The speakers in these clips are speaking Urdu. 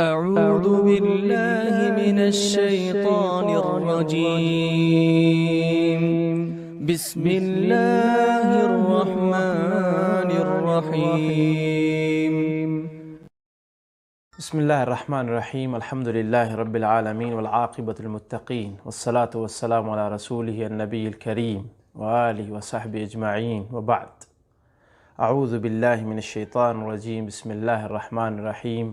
أعوذ بالله من الشيطان الرجيم. بسم الله الرحمن الرحيم. بسم الله الرحمن الرحيم. الحمد لله رب العالمين والعاقبة للمتقين والصلاة والسلام على رسوله النبي الكريم وآله وصحبه أجمعين وبعد. أعوذ بالله من الشيطان الرجيم. بسم الله الرحمن الرحيم.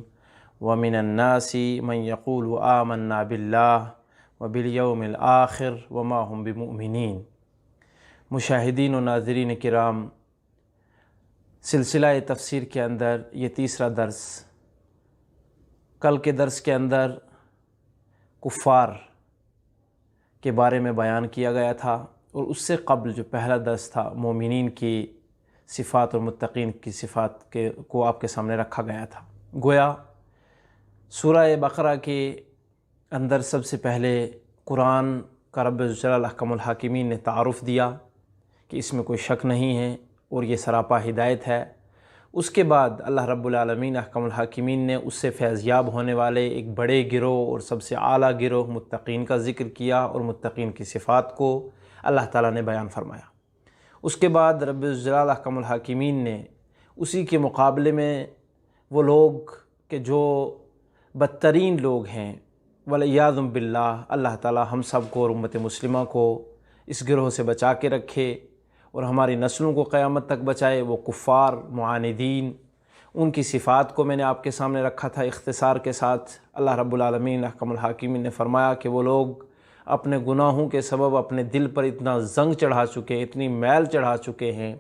ومن الناس من يقول آمنا بالله وباليوم الآخر وما هم بمؤمنين. مشاہدین و ناظرین کرام، سلسلہ تفسیر کے اندر یہ تیسرا درس، کل کے درس کے اندر کفار کے بارے میں بیان کیا گیا تھا، اور اس سے قبل جو پہلا درس تھا مومنین کی صفات اور متقین کی صفات کو آپ کے سامنے رکھا گیا تھا۔ گویا سورہ بقرہ کے اندر سب سے پہلے قرآن کا رب ذوالجلال احکم الحاکمین نے تعارف دیا کہ اس میں کوئی شک نہیں ہے اور یہ سراپا ہدایت ہے۔ اس کے بعد اللہ رب العالمین احکم الحاکمین نے اس سے فیض یاب ہونے والے ایک بڑے گروہ اور سب سے اعلیٰ گروہ متقین کا ذکر کیا، اور متقین کی صفات کو اللہ تعالیٰ نے بیان فرمایا۔ اس کے بعد رب ذوالجلال احکم الحاکمین نے اسی کے مقابلے میں وہ لوگ کہ جو بدترین لوگ ہیں، والعیاذ باللہ، اللہ تعالیٰ ہم سب کو اور امت مسلمہ کو اس گروہ سے بچا کے رکھے اور ہماری نسلوں کو قیامت تک بچائے، وہ کفار معاندین، ان کی صفات کو میں نے آپ کے سامنے رکھا تھا اختصار کے ساتھ۔ اللہ رب العالمین احکم الحاکمین نے فرمایا کہ وہ لوگ اپنے گناہوں کے سبب اپنے دل پر اتنا زنگ چڑھا چکے ہیں، اتنی میل چڑھا چکے ہیں،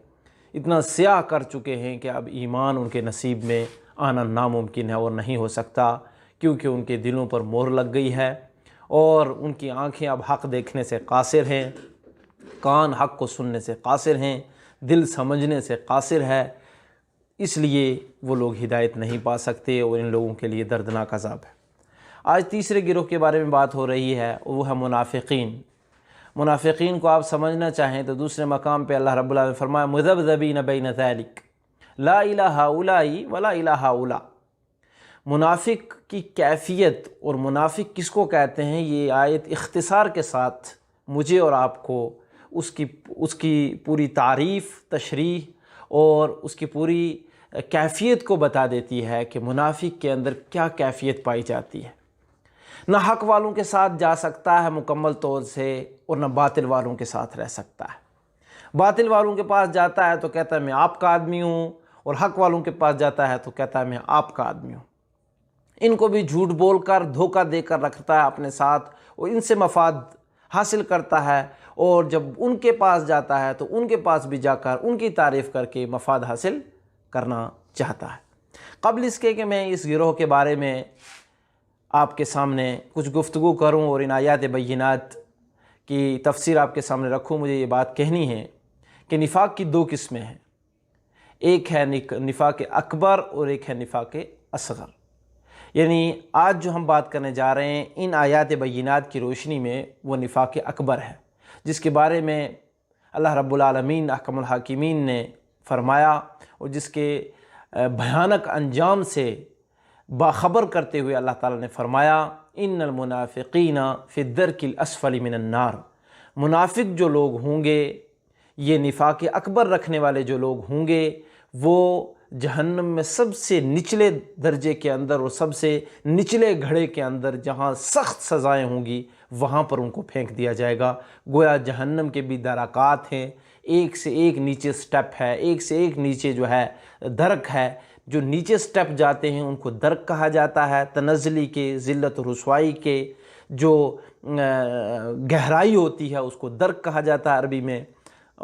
اتنا سیاہ کر چکے ہیں کہ اب ایمان ان کے نصیب میں آنا ناممکن ہے اور نہیں ہو سکتا، کیونکہ ان کے دلوں پر مہر لگ گئی ہے، اور ان کی آنکھیں اب حق دیکھنے سے قاصر ہیں، کان حق کو سننے سے قاصر ہیں، دل سمجھنے سے قاصر ہے، اس لیے وہ لوگ ہدایت نہیں پا سکتے، اور ان لوگوں کے لیے دردناک عذاب ہے۔ آج تیسرے گروہ کے بارے میں بات ہو رہی ہے، وہ ہے منافقین۔ منافقین کو آپ سمجھنا چاہیں تو دوسرے مقام پہ اللہ رب العالمین نے فرمایا مذبذبین بین ذلک لا الہ ہؤلاء ولا الہ ہؤلاء۔ منافق کی کیفیت اور منافق کس کو کہتے ہیں، یہ آیت اختصار کے ساتھ مجھے اور آپ کو اس کی پوری تعریف، تشریح اور اس کی پوری کیفیت کو بتا دیتی ہے کہ منافق کے اندر کیا کیفیت پائی جاتی ہے۔ نہ حق والوں کے ساتھ جا سکتا ہے مکمل طور سے، اور نہ باطل والوں کے ساتھ رہ سکتا ہے۔ باطل والوں کے پاس جاتا ہے تو کہتا ہے میں آپ کا آدمی ہوں، اور حق والوں کے پاس جاتا ہے تو کہتا ہے میں آپ کا آدمی ہوں۔ ان کو بھی جھوٹ بول کر، دھوکہ دے کر رکھتا ہے اپنے ساتھ، اور ان سے مفاد حاصل کرتا ہے، اور جب ان کے پاس جاتا ہے تو ان کے پاس بھی جا کر ان کی تعریف کر کے مفاد حاصل کرنا چاہتا ہے۔ قبل اس کے کہ میں اس گروہ کے بارے میں آپ کے سامنے کچھ گفتگو کروں اور ان آیات بینات کی تفسیر آپ کے سامنے رکھوں، مجھے یہ بات کہنی ہے کہ نفاق کی دو قسمیں ہیں، ایک ہے نفاق اکبر اور ایک ہے نفاق اصغر۔ یعنی آج جو ہم بات کرنے جا رہے ہیں ان آیات بینات کی روشنی میں وہ نفاق اکبر ہے، جس کے بارے میں اللہ رب العالمین احکم الحاکمین نے فرمایا، اور جس کے بھیانک انجام سے باخبر کرتے ہوئے اللہ تعالیٰ نے فرمایا ان المنافقین فی الدرک الاسفل من النار۔ منافق جو لوگ ہوں گے، یہ نفاق اکبر رکھنے والے جو لوگ ہوں گے، وہ جہنم میں سب سے نچلے درجے کے اندر اور سب سے نچلے گھڑے کے اندر، جہاں سخت سزائیں ہوں گی، وہاں پر ان کو پھینک دیا جائے گا۔ گویا جہنم کے بھی درکات ہیں، ایک سے ایک نیچے سٹیپ ہے، ایک سے ایک نیچے جو ہے درک ہے۔ جو نیچے سٹیپ جاتے ہیں ان کو درک کہا جاتا ہے، تنزلی کے، ذلت و رسوائی کے جو گہرائی ہوتی ہے اس کو درک کہا جاتا ہے عربی میں۔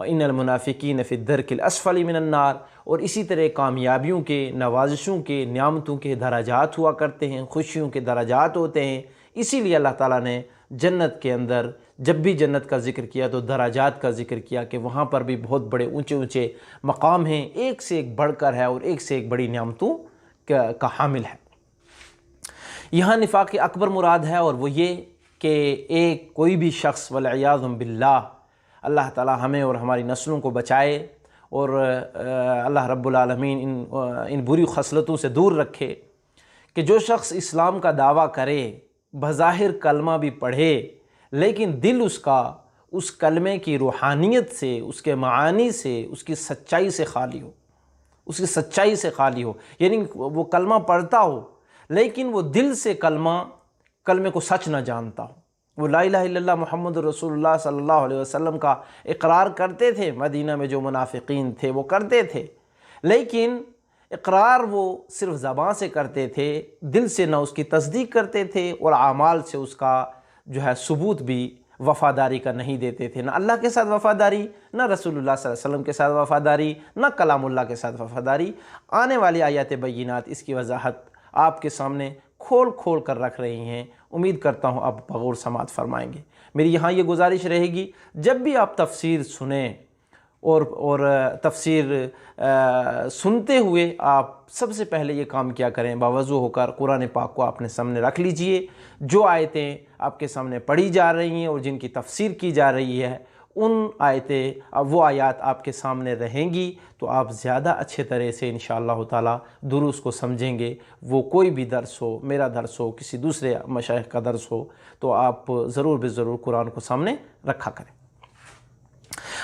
ان المنافقین فی الدرک الاسفل من النار۔ اور اسی طرح کامیابیوں کے، نوازشوں کے، نعمتوں کے درجات ہوا کرتے ہیں، خوشیوں کے درجات ہوتے ہیں۔ اسی لیے اللہ تعالیٰ نے جنت کے اندر جب بھی جنت کا ذکر کیا تو درجات کا ذکر کیا کہ وہاں پر بھی بہت بڑے اونچے اونچے مقام ہیں، ایک سے ایک بڑھ کر ہے اور ایک سے ایک بڑی نعمتوں کا حامل ہے۔ یہاں نفاق اکبر مراد ہے، اور وہ یہ کہ ایک کوئی بھی شخص والعیاذ باللہ، اللہ تعالیٰ ہمیں اور ہماری نسلوں کو بچائے، اور اللہ رب العالمین ان بری خصلتوں سے دور رکھے کہ جو شخص اسلام کا دعویٰ کرے، بظاہر کلمہ بھی پڑھے، لیکن دل اس کا اس کلمے کی روحانیت سے، اس کے معانی سے، اس کی سچائی سے خالی ہو، اس کی سچائی سے خالی ہو، یعنی وہ کلمہ پڑھتا ہو لیکن وہ دل سے کلمے کو سچ نہ جانتا ہو۔ وہ لا الہ الا اللہ محمد رسول اللہ صلی اللہ علیہ وسلم کا اقرار کرتے تھے، مدینہ میں جو منافقین تھے وہ کرتے تھے، لیکن اقرار وہ صرف زبان سے کرتے تھے، دل سے نہ اس کی تصدیق کرتے تھے، اور اعمال سے اس کا جو ہے ثبوت بھی وفاداری کا نہیں دیتے تھے، نہ اللہ کے ساتھ وفاداری، نہ رسول اللہ صلی اللہ علیہ وسلم کے ساتھ وفاداری، نہ کلام اللہ کے ساتھ وفاداری۔ آنے والی آیات بینات اس کی وضاحت آپ کے سامنے کھول کھول کر رکھ رہی ہیں۔ امید کرتا ہوں آپ بغور سماعت فرمائیں گے۔ میری یہاں یہ گزارش رہے گی، جب بھی آپ تفسیر سنیں اور تفسیر سنتے ہوئے آپ سب سے پہلے یہ کام کیا کریں، باوضو ہو کر قرآن پاک کو اپنے سامنے رکھ لیجئے۔ جو آیتیں آپ کے سامنے پڑھی جا رہی ہیں اور جن کی تفسیر کی جا رہی ہے، ان وہ آیات آپ کے سامنے رہیں گی تو آپ زیادہ اچھے طرح سے انشاءاللہ تعالی دروس کو سمجھیں گے۔ وہ کوئی بھی درس ہو، میرا درس ہو، کسی دوسرے مشائخ کا درس ہو، تو آپ ضرور بے ضرور قرآن کو سامنے رکھا کریں۔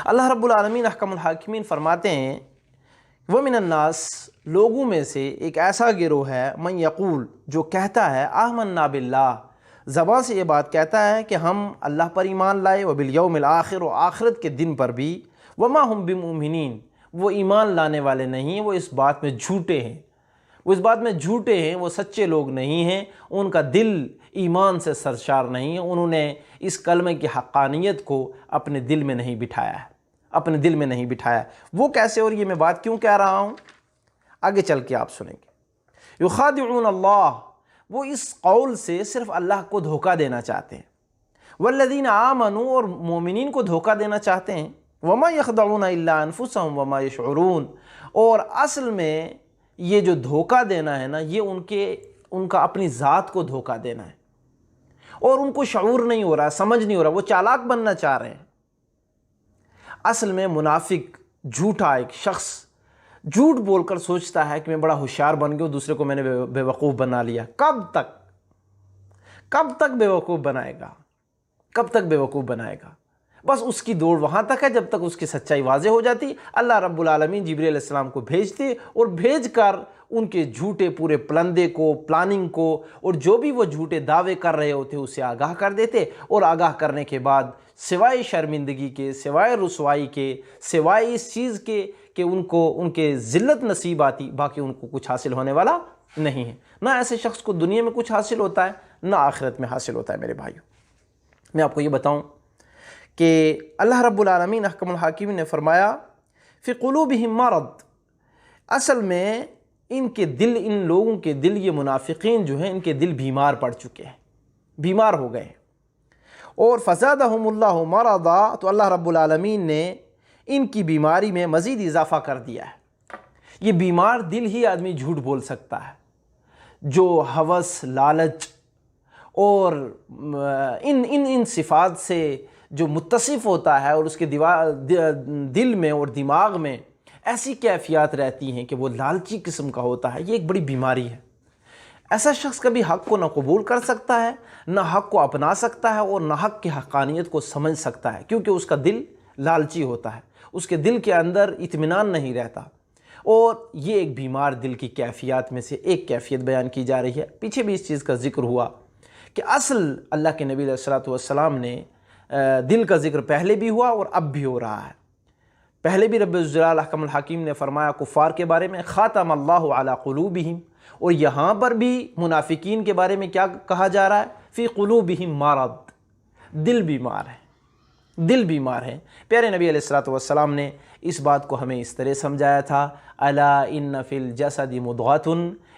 اللہ رب العالمین احکم الحاکمین فرماتے ہیں، وَمِنَ النَّاسِ لوگوں میں سے ایک ایسا گروہ ہے، من یقول جو کہتا ہے، آمنا باللہ زبان سے یہ بات کہتا ہے کہ ہم اللہ پر ایمان لائے، وبالیوم الآخر و آخرت کے دن پر بھی، وما ہم بمؤمنین وہ ایمان لانے والے نہیں ہیں، وہ اس بات میں جھوٹے ہیں، وہ سچے لوگ نہیں ہیں، ان کا دل ایمان سے سرشار نہیں ہے، انہوں نے اس کلمے کی حقانیت کو اپنے دل میں نہیں بٹھایا۔ وہ کیسے؟ اور یہ میں بات کیوں کہہ رہا ہوں آگے چل کے آپ سنیں گے۔ یخادعون اللہ وہ اس قول سے صرف اللہ کو دھوکہ دینا چاہتے ہیں، والذین آمنوا اور مومنین کو دھوکہ دینا چاہتے ہیں، وما یخدعون الا انفسهم وما یشعرون اور اصل میں یہ جو دھوکہ دینا ہے نا، یہ ان کا اپنی ذات کو دھوکہ دینا ہے، اور ان کو شعور نہیں ہو رہا، سمجھ نہیں ہو رہا، وہ چالاک بننا چاہ رہے ہیں۔ اصل میں منافق جھوٹا ایک شخص جھوٹ بول کر سوچتا ہے کہ میں بڑا ہوشیار بن گیا، دوسرے کو میں نے بے وقوف بنا لیا۔ کب تک بے وقوف بنائے گا؟ بس اس کی دوڑ وہاں تک ہے جب تک اس کی سچائی واضح ہو جاتی۔ اللہ رب العالمین جبریل علیہ السلام کو بھیجتے اور بھیج کر ان کے جھوٹے پورے پلندے کو، پلاننگ کو، اور جو بھی وہ جھوٹے دعوے کر رہے ہوتے اسے آگاہ کر دیتے، اور آگاہ کرنے کے بعد سوائے شرمندگی کے، سوائے رسوائی کے، سوائے اس چیز کے کہ ان کے ذلت نصیب آتی، باقی ان کو کچھ حاصل ہونے والا نہیں ہے۔ نہ ایسے شخص کو دنیا میں کچھ حاصل ہوتا ہے، نہ آخرت میں حاصل ہوتا ہے۔ میرے بھائیوں، میں آپ کو یہ بتاؤں کہ اللہ رب العالمین احکم الحاکمین نے فرمایا، فی قلوبہم مرض اصل میں ان لوگوں کے دل، یہ منافقین جو ہیں، ان کے دل بیمار پڑ چکے ہیں، بیمار ہو گئے ہیں، اور فزادہم اللہ مرضا تو اللہ رب العالمین نے ان کی بیماری میں مزید اضافہ کر دیا ہے۔ یہ بیمار دل ہی آدمی جھوٹ بول سکتا ہے، جو ہوس، لالچ اور ان صفات سے جو متصف ہوتا ہے، اور اس کے دل میں اور دماغ میں ایسی کیفیات رہتی ہیں کہ وہ لالچی قسم کا ہوتا ہے، یہ ایک بڑی بیماری ہے۔ ایسا شخص کبھی حق کو نہ قبول کر سکتا ہے، نہ حق کو اپنا سکتا ہے، اور نہ حق کی حقانیت کو سمجھ سکتا ہے، کیونکہ اس کا دل لالچی ہوتا ہے، اس کے دل کے اندر اطمینان نہیں رہتا۔ اور یہ ایک بیمار دل کی کیفیات میں سے ایک کیفیت بیان کی جا رہی ہے۔ پیچھے بھی اس چیز کا ذکر ہوا کہ اصل اللہ کے نبی علیہ الصلوۃ والسلام نے دل کا ذکر پہلے بھی ہوا اور اب بھی ہو رہا ہے۔ پہلے بھی رب الجلال احکم الحکیم نے فرمایا کفار کے بارے میں، خاتم اللہ علی قلوبہم، اور یہاں پر بھی منافقین کے بارے میں کیا کہا جا رہا ہے؟ فی قلوبہم مرض، دل بیمار ہے۔ پیارے نبی علیہ الصلوۃ والسلام نے اس بات کو ہمیں اس طرح سمجھایا تھا، الا ان فی الجسد مضغۃ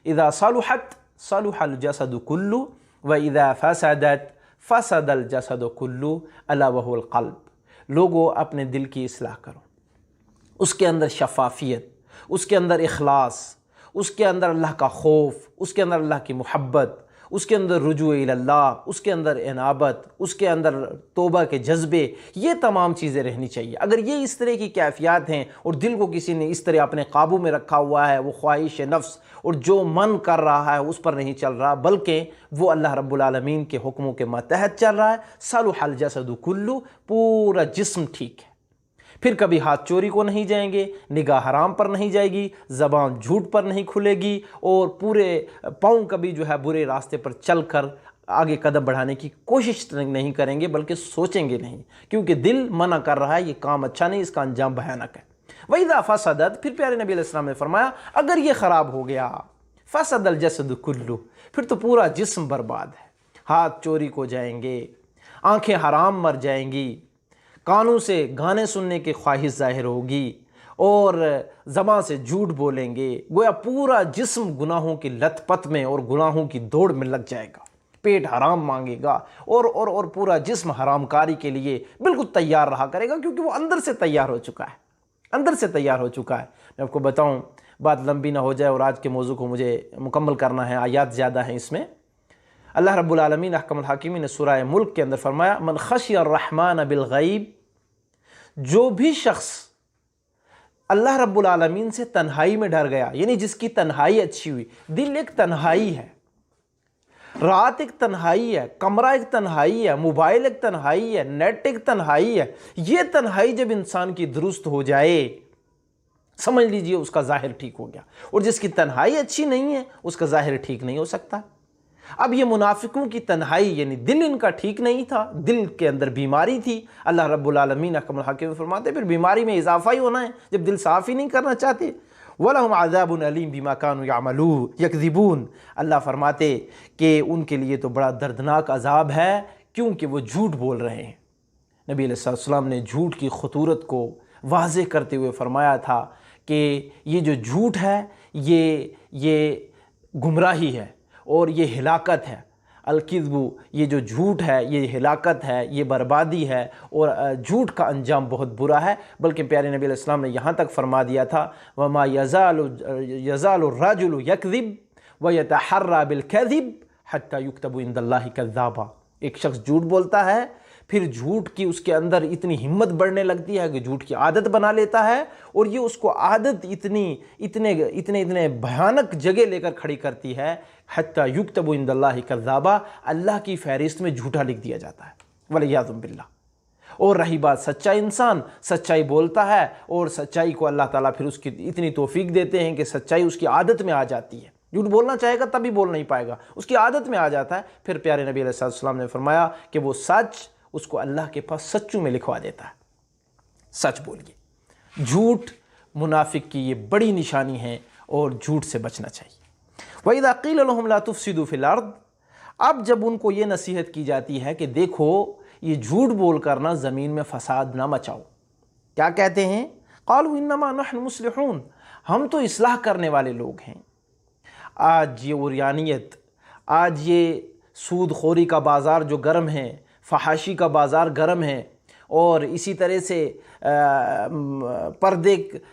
اذا صلحت صلح الجسد کلہ واذا فسدت فسد الجسد کلہ الا وهو القلب۔ لوگو اپنے دل کی اصلاح کرو، اس کے اندر شفافیت، اس کے اندر اخلاص، اس کے اندر اللہ کا خوف، اس کے اندر اللہ کی محبت، اس کے اندر رجوع اللہ، اس کے اندر انابت، اس کے اندر توبہ کے جذبے، یہ تمام چیزیں رہنی چاہیے۔ اگر یہ اس طرح کی کیفیات ہیں اور دل کو کسی نے اس طرح اپنے قابو میں رکھا ہوا ہے، وہ خواہش نفس اور جو من کر رہا ہے اس پر نہیں چل رہا، بلکہ وہ اللہ رب العالمین کے حکموں کے ماتحت چل رہا ہے، صلح الجسد کلہ، پورا جسم ٹھیک ہے۔ پھر کبھی ہاتھ چوری کو نہیں جائیں گے، نگاہ حرام پر نہیں جائے گی، زبان جھوٹ پر نہیں کھلے گی، اور پورے پاؤں کبھی جو ہے برے راستے پر چل کر آگے قدم بڑھانے کی کوشش نہیں کریں گے، بلکہ سوچیں گے نہیں، کیونکہ دل منع کر رہا ہے یہ کام اچھا نہیں، اس کا انجام بھیانک ہے۔ وَإِذَا فَسَدَتْ، پھر پیارے نبی علیہ السلام نے فرمایا اگر یہ خراب ہو گیا، فَسَدَ الْجَسَدُ كُلُّ، پھر تو پورا جسم برباد ہے۔ ہاتھ چوری کو جائیں گے، آنکھیں حرام مر جائیں گی، کانوں سے گانے سننے کی خواہش ظاہر ہوگی، اور زبان سے جھوٹ بولیں گے، گویا پورا جسم گناہوں کی لت پت میں اور گناہوں کی دوڑ میں لگ جائے گا، پیٹ حرام مانگے گا، اور پورا جسم حرام کاری کے لیے بالکل تیار رہا کرے گا، کیونکہ وہ اندر سے تیار ہو چکا ہے، اندر سے تیار ہو چکا ہے۔ میں آپ کو بتاؤں، بات لمبی نہ ہو جائے اور آج کے موضوع کو مجھے مکمل کرنا ہے، آیات زیادہ ہیں اس میں۔ اللہ رب العالمین احکم الحاکمین نے سورہ ملک کے اندر فرمایا من خشی الرحمن بالغیب، جو بھی شخص اللہ رب العالمین سے تنہائی میں ڈر گیا، یعنی جس کی تنہائی اچھی ہوئی، دل ایک تنہائی ہے، رات ایک تنہائی ہے، کمرہ ایک تنہائی ہے، موبائل ایک تنہائی ہے، نیٹ ایک تنہائی ہے، یہ تنہائی جب انسان کی درست ہو جائے، سمجھ لیجئے اس کا ظاہر ٹھیک ہو گیا، اور جس کی تنہائی اچھی نہیں ہے اس کا ظاہر ٹھیک نہیں ہو سکتا۔ اب یہ منافقوں کی تنہائی، یعنی دل ان کا ٹھیک نہیں تھا، دل کے اندر بیماری تھی، اللہ رب العالمین احکم الحاکم فرماتے پھر بیماری میں اضافہ ہی ہونا ہے جب دل صاف ہی نہیں کرنا چاہتے۔ وَلَهُمْ عَذَابٌ أَلِيمٌ بِمَا كَانُوا يَكْذِبُونَ، اللہ فرماتے کہ ان کے لیے تو بڑا دردناک عذاب ہے کیونکہ وہ جھوٹ بول رہے ہیں۔ نبی علیہ السلام نے جھوٹ کی خطورت کو واضح کرتے ہوئے فرمایا تھا کہ یہ جو جھوٹ ہے یہ گمراہی ہے اور یہ ہلاکت ہے۔ الکذب، یہ جو جھوٹ ہے یہ ہلاکت ہے، یہ بربادی ہے، اور جھوٹ کا انجام بہت برا ہے۔ بلکہ پیارے نبی علیہ السلام نے یہاں تک فرما دیا تھا وَمَا يَزَالُ الرَّجُلُ يَكْذِبُ وَيَتَحَرَّى بِالْكَذِبِ حَتَّى يُكْتَبُ عِندَ اللَّهِ كَذَّابًا، ایک شخص جھوٹ بولتا ہے، پھر جھوٹ کی اس کے اندر اتنی ہمت بڑھنے لگتی ہے کہ jھوٹ کی عادت بنا لیتا ہے، اور یہ اس کو عادت اتنے بھیانک جگہ لے کر کھڑی کرتی ہے حتیٰ یکتب عند اللہ کذابا، اللہ کی فہرست میں جھوٹا لکھ دیا جاتا ہے والعیاذ باللہ۔ اور رہی بات سچا انسان، سچائی بولتا ہے اور سچائی کو اللہ تعالیٰ پھر اس کی اتنی توفیق دیتے ہیں کہ سچائی اس کی عادت میں آ جاتی ہے، جھوٹ بولنا چاہے گا تبھی بول نہیں پائے گا، اس کی عادت میں آ جاتا ہے۔ پھر پیارے نبی علیہ السلام نے فرمایا کہ وہ سچ اس کو اللہ کے پاس سچوں میں لکھوا دیتا ہے۔ سچ بولیے، جھوٹ منافق کی یہ بڑی نشانی ہے اور جھوٹ سے بچنا چاہیے۔ وَإِذَا قِيلَ لَهُمْ لَا تُفْسِدُوا فِي الْأَرْضِ، اب جب ان کو یہ نصیحت کی جاتی ہے کہ دیکھو یہ جھوٹ بول کر نہ زمین میں فساد نہ مچاؤ، کیا کہتے ہیں؟ قَالُوا إِنَّمَا نَحْنُ مُصْلِحُونَ، ہم تو اصلاح کرنے والے لوگ ہیں۔ آج یہ عریانیت، آج یہ سود خوری کا بازار جو گرم ہے، فحاشی کا بازار گرم ہے، اور اسی طرح سے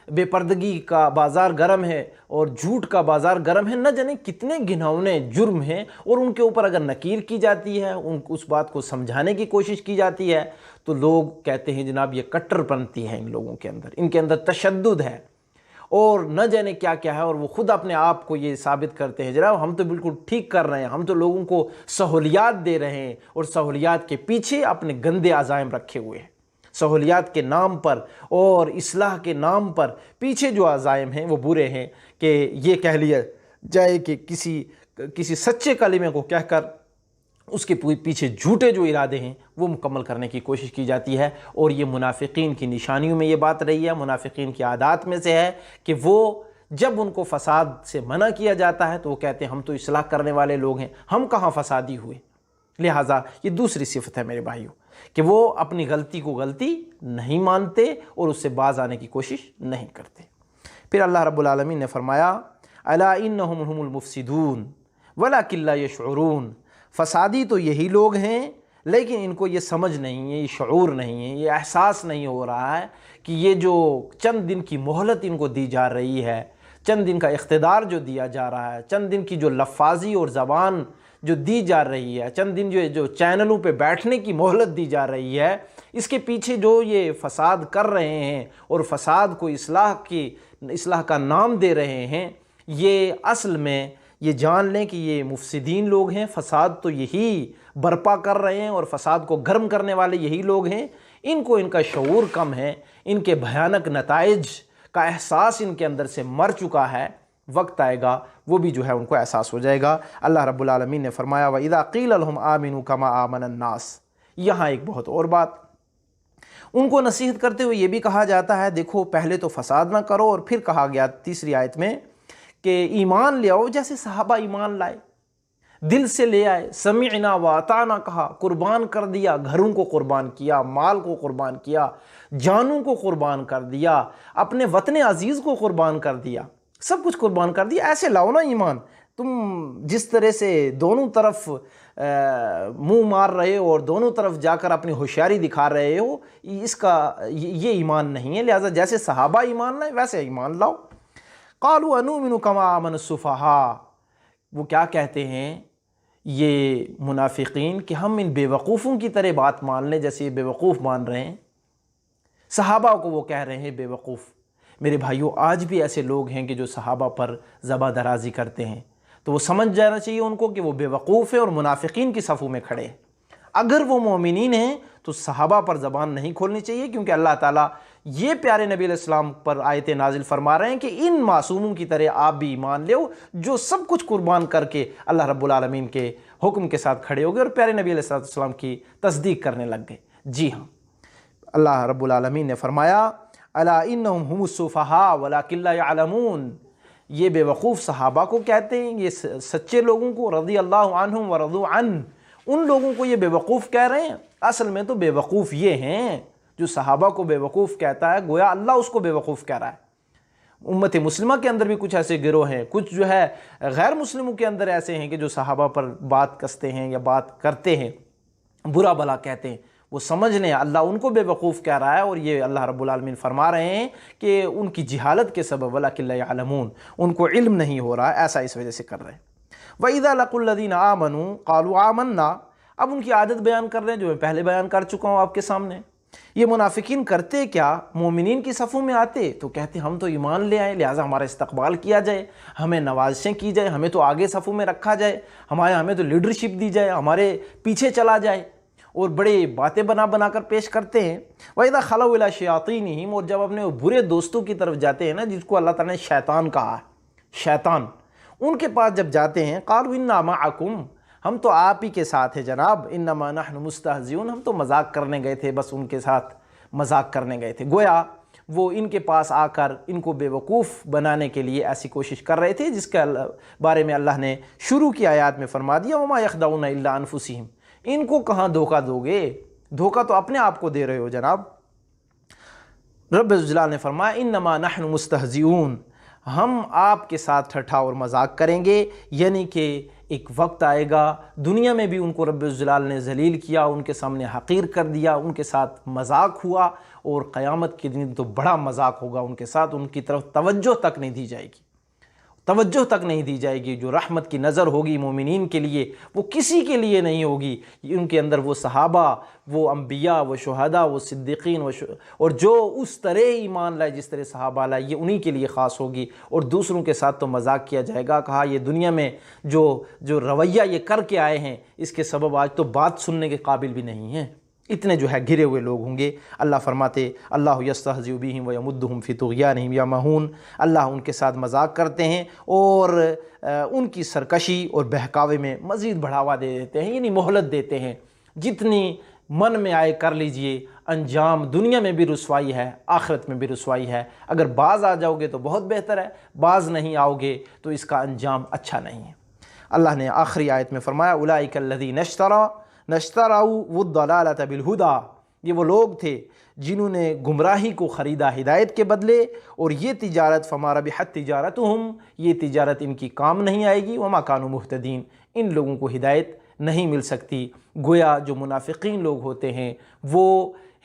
بے پردگی کا بازار گرم ہے، اور جھوٹ کا بازار گرم ہے، نہ جانے کتنے گھناؤنے جرم ہیں، اور ان کے اوپر اگر نکیر کی جاتی ہے، اس بات کو سمجھانے کی کوشش کی جاتی ہے، تو لوگ کہتے ہیں جناب یہ کٹر پنتی ہے ان لوگوں کے اندر، ان کے اندر تشدد ہے، اور نہ جانے کیا کیا ہے، اور وہ خود اپنے آپ کو یہ ثابت کرتے ہیں جناب ہم تو بالکل ٹھیک کر رہے ہیں، ہم تو لوگوں کو سہولیات دے رہے ہیں، اور سہولیات کے پیچھے اپنے گندے عزائم رکھے ہوئے ہیں۔ سہولیات کے نام پر اور اصلاح کے نام پر پیچھے جو عزائم ہیں وہ برے ہیں، کہ یہ کہہ لیا جائے کہ کسی سچے کلمے کو کہہ کر اس کے پیچھے جھوٹے جو ارادے ہیں وہ مکمل کرنے کی کوشش کی جاتی ہے، اور یہ منافقین کی نشانیوں میں یہ بات رہی ہے، منافقین کی عادات میں سے ہے کہ وہ جب ان کو فساد سے منع کیا جاتا ہے تو وہ کہتے ہیں ہم تو اصلاح کرنے والے لوگ ہیں، ہم کہاں فسادی ہوئے۔ لہٰذا یہ دوسری صفت ہے میرے بھائیوں کہ وہ اپنی غلطی کو غلطی نہیں مانتے اور اس سے باز آنے کی کوشش نہیں کرتے۔ پھر اللہ رب العالمین نے فرمایا الا انہم هم المفسدون ولکن لا یشعرون، فسادی تو یہی لوگ ہیں لیکن ان کو یہ سمجھ نہیں ہے، یہ شعور نہیں ہے، یہ احساس نہیں ہو رہا ہے کہ یہ جو چند دن کی مہلت ان کو دی جا رہی ہے، چند دن کا اقتدار جو دیا جا رہا ہے، چند دن کی جو لفاظی اور زبان جو دی جا رہی ہے، چند دن جو چینلوں پہ بیٹھنے کی مہلت دی جا رہی ہے، اس کے پیچھے جو یہ فساد کر رہے ہیں اور فساد کو اصلاح کا نام دے رہے ہیں، یہ اصل میں یہ جان لیں کہ یہ مفسدین لوگ ہیں، فساد تو یہی برپا کر رہے ہیں اور فساد کو گرم کرنے والے یہی لوگ ہیں۔ ان کو ان کا شعور کم ہے، ان کے بھیانک نتائج کا احساس ان کے اندر سے مر چکا ہے، وقت آئے گا وہ بھی جو ہے ان کو احساس ہو جائے گا۔ اللہ رب العالمین نے فرمایا وَإِذَا قِيلَ لَهُمْ آمِنُوا كَمَا آمَنَ النَّاسِ۔ یہاں ایک بہت اور بات، ان کو نصیحت کرتے ہوئے یہ بھی کہا جاتا ہے دیکھو پہلے تو فساد نہ کرو، اور پھر کہا گیا تیسری آیت میں کہ ایمان لے آؤ جیسے صحابہ ایمان لائے، دل سے لے آئے، سمعنا واطعنا کہا، قربان کر دیا، گھروں کو قربان کیا، مال کو قربان کیا، جانوں کو قربان کر دیا، اپنے وطن عزیز کو قربان کر دیا، سب کچھ قربان کر دیا۔ ایسے لاؤ نا ایمان۔ تم جس طرح سے دونوں طرف منہ مار رہے ہو اور دونوں طرف جا کر اپنی ہوشیاری دکھا رہے ہو، یہ ایمان نہیں ہے، لہٰذا جیسے صحابہ ایمان لائے ویسے ایمان لاؤ۔ قالوا انؤمن كما آمن السفہاء، وہ کیا کہتے ہیں یہ منافقین کہ ہم ان بے وقوفوں کی طرح بات مان لیں جیسے یہ بے وقوف مان رہے ہیں، صحابہ کو وہ کہہ رہے ہیں بے وقوف۔ میرے بھائیوں، آج بھی ایسے لوگ ہیں کہ جو صحابہ پر زباں درازی کرتے ہیں، تو وہ سمجھ جانا چاہیے ان کو کہ وہ بے وقوف ہیں اور منافقین کی صفوں میں کھڑے ہیں۔ اگر وہ مومنین ہیں تو صحابہ پر زبان نہیں کھولنی چاہیے، کیونکہ اللہ تعالیٰ یہ پیارے نبی علیہ السلام پر آیتیں نازل فرما رہے ہیں کہ ان معصوموں کی طرح آپ بھی ایمان لے جو سب کچھ قربان کر کے اللہ رب العالمین کے حکم کے ساتھ کھڑے ہو گئے اور پیارے نبی علیہ السلام کی تصدیق کرنے لگ گئے۔ جی ہاں، اللہ رب العالمین نے فرمایا الا انہم هم السفہاء ولکن لا یعلمون، یہ بے وقوف صحابہ کو کہتے ہیں، یہ سچے لوگوں کو، رضی اللہ عنہم ورضوا عنہ، ان لوگوں کو یہ بے وقوف کہہ رہے ہیں۔ اصل میں تو بے وقوف یہ ہیں جو صحابہ کو بے وقوف کہتا ہے، گویا اللہ اس کو بے وقوف کہہ رہا ہے۔ امت مسلمہ کے اندر بھی کچھ ایسے گروہ ہیں، کچھ جو ہے غیر مسلموں کے اندر ایسے ہیں کہ جو صحابہ پر بات کستے ہیں یا بات کرتے ہیں، برا بھلا کہتے ہیں، وہ سمجھ لیں اللہ ان کو بے وقوف کہہ رہا ہے، اور یہ اللہ رب العالمین فرما رہے ہیں کہ ان کی جہالت کے سبب وَلَكِنْ لَا يَعْلَمُونَ، ان کو علم نہیں ہو رہا، ایسا اس وجہ سے کر رہے ہیں۔ وَإِذَا لَقُوا الَّذِينَ آمَنُوا قَالُوا آمَنَّا، اب ان کی عادت بیان کر رہے ہیں جو میں پہلے بیان کر چکا ہوں آپ کے سامنے۔ یہ منافقین کرتے کیا؟ مومنین کی صفوں میں آتے تو کہتے ہم تو ایمان لے آئے، لہٰذا ہمارا استقبال کیا جائے، ہمیں نوازشیں کی جائے، ہمیں تو آگے صفوں میں رکھا جائے، ہمیں تو لیڈرشپ دی جائے، ہمارے پیچھے چلا جائے، اور بڑے باتیں بنا کر پیش کرتے ہیں۔ وَإِذَا خَلَوْا إِلَىٰ شَيَاطِينِهِمْ، اور جب اپنے برے دوستوں کی طرف جاتے ہیں نا، جس کو اللہ تعالیٰ نے شیطان کہا ہے، شیطان، ان کے پاس جب جاتے ہیں قَالُوا إِنَّا مَعَكُمْ، ہم تو آپ ہی کے ساتھ ہیں جناب، إِنَّمَا نَحْنُ مُسْتَهْزِئُونَ، ہم تو مذاق کرنے گئے تھے، بس ان کے ساتھ مذاق کرنے گئے تھے۔ گویا وہ ان کے پاس آ کر ان کو بے وقوف بنانے کے لیے ایسی کوشش کر رہے تھے، جس کے بارے میں اللہ نے شروع کی آیات میں فرما دیا وَمَا يَخْدَعُونَ إِلَّا أَنفُسِهِمْ، ان کو کہاں دھوکہ دو گے، دھوکہ تو اپنے آپ کو دے رہے ہو جناب۔ رب الجلال نے فرمایا انما نحن مستہزئون، ہم آپ کے ساتھ ٹھٹھا اور مذاق کریں گے، یعنی کہ ایک وقت آئے گا دنیا میں بھی ان کو رب الجلال نے ذلیل کیا، ان کے سامنے حقیر کر دیا، ان کے ساتھ مذاق ہوا، اور قیامت کے دن تو بڑا مذاق ہوگا ان کے ساتھ، ان کی طرف توجہ تک نہیں دی جائے گی، توجہ تک نہیں دی جائے گی۔ جو رحمت کی نظر ہوگی مومنین کے لیے وہ کسی کے لیے نہیں ہوگی، ان کے اندر وہ صحابہ، وہ انبیاء، وہ شہداء، وہ صدیقین اور جو اس طرح ایمان لائے جس طرح صحابہ لائے، یہ انہی کے لیے خاص ہوگی، اور دوسروں کے ساتھ تو مذاق کیا جائے گا۔ کہا یہ دنیا میں جو رویہ یہ کر کے آئے ہیں، اس کے سبب آج تو بات سننے کے قابل بھی نہیں ہیں، اتنے جو ہے گرے ہوئے لوگ ہوں گے۔ اللہ فرماتے اللہ یستہزئ بہم ویمدہم فی طغیانہم یعمہون، اللہ ان کے ساتھ مذاق کرتے ہیں اور ان کی سرکشی اور بہکاوے میں مزید بڑھاوا دے دیتے ہیں، یعنی مہلت دیتے ہیں، جتنی من میں آئے کر لیجئے، انجام دنیا میں بھی رسوائی ہے، آخرت میں بھی رسوائی ہے۔ اگر باز آ جاؤ گے تو بہت بہتر ہے، باز نہیں آؤ گے تو اس کا انجام اچھا نہیں ہے۔ اللہ نے آخری آیت میں فرمایا اولئک الذین اشتروا الضلالۃ بالہدی، یہ وہ لوگ تھے جنہوں نے گمراہی کو خریدا ہدایت کے بدلے، اور یہ تجارت فما ربحت تجارتہم، یہ تجارت ان کی کام نہیں آئے گی، وما کانوا مہتدین، ان لوگوں کو ہدایت نہیں مل سکتی۔ گویا جو منافقین لوگ ہوتے ہیں وہ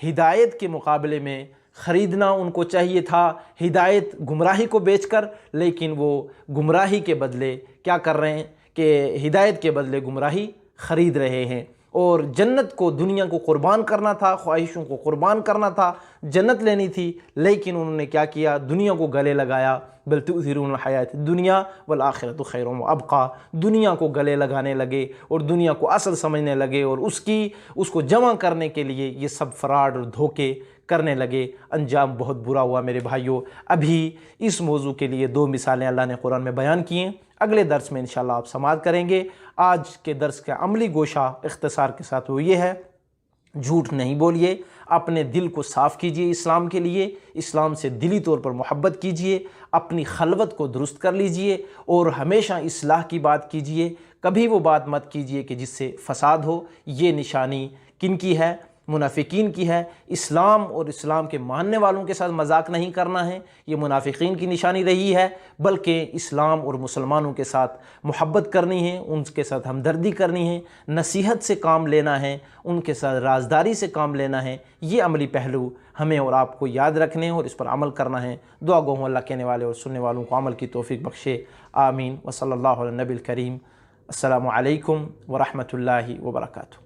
ہدایت کے مقابلے میں خریدنا ان کو چاہیے تھا ہدایت گمراہی کو بیچ کر، لیکن وہ گمراہی کے بدلے کیا کر رہے ہیں کہ ہدایت کے بدلے گمراہی خرید رہے ہیں، اور جنت کو، دنیا کو قربان کرنا تھا، خواہشوں کو قربان کرنا تھا، جنت لینی تھی، لیکن انہوں نے کیا کیا؟ دنیا کو گلے لگایا۔ بل تؤثرون الحیات الدنیا والآخرۃ خیر وابقیٰ، دنیا کو گلے لگانے لگے اور دنیا کو اصل سمجھنے لگے، اور اس کو جمع کرنے کے لیے یہ سب فراڈ اور دھوکے کرنے لگے۔ انجام بہت برا ہوا میرے بھائیوں۔ ابھی اس موضوع کے لیے 2 مثالیں اللہ نے قرآن میں بیان کی ہیں، اگلے درس میں انشاءاللہ آپ سماعت کریں گے۔ آج کے درس کا عملی گوشہ اختصار کے ساتھ وہ یہ ہے: جھوٹ نہیں بولیے، اپنے دل کو صاف کیجئے اسلام کے لیے، اسلام سے دلی طور پر محبت کیجئے، اپنی خلوت کو درست کر لیجئے، اور ہمیشہ اصلاح کی بات کیجئے۔ کبھی وہ بات مت کیجئے کہ جس سے فساد ہو۔ یہ نشانی کن کی ہے؟ منافقین کی ہے۔ اسلام اور اسلام کے ماننے والوں کے ساتھ مذاق نہیں کرنا ہے، یہ منافقین کی نشانی رہی ہے، بلکہ اسلام اور مسلمانوں کے ساتھ محبت کرنی ہے، ان کے ساتھ ہمدردی کرنی ہے، نصیحت سے کام لینا ہے، ان کے ساتھ رازداری سے کام لینا ہے۔ یہ عملی پہلو ہمیں اور آپ کو یاد رکھنے اور اس پر عمل کرنا ہے۔ دعا گو ہوں اللہ کہنے والے اور سننے والوں کو عمل کی توفیق بخشے، آمین۔ وصلی اللہ علی النبی الکریم۔ السلام علیکم ورحمۃ اللہ وبرکاتہ۔